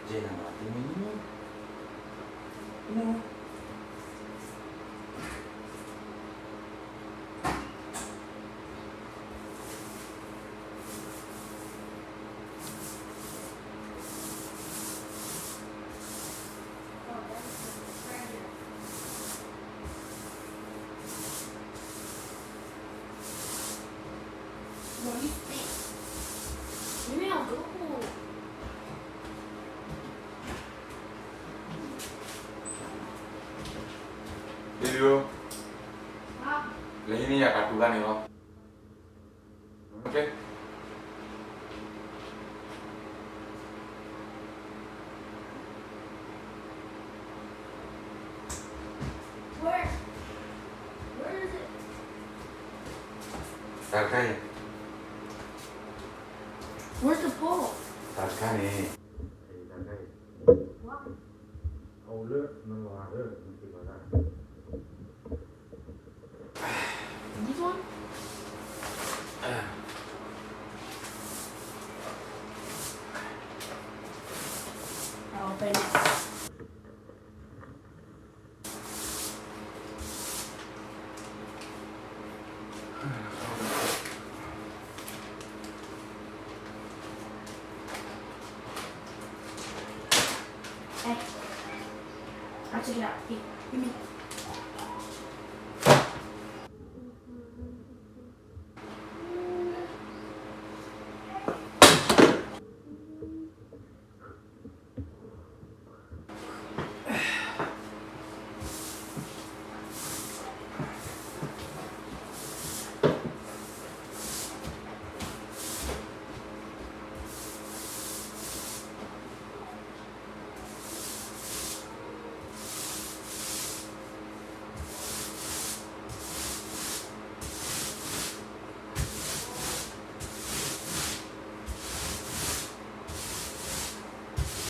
Kerjain sama hati ini. Ini. Ini aku. Video. Ah, Lah ini ya kadulan ya lo. Oke. where? Where is it? Targa ya. Where's the pole? Targa nih. Targa ya. What? Au lơ nó hòa lơ mình chỉ vào ra. This one? I'll open it. Hey, I'll check it out. Here, give me.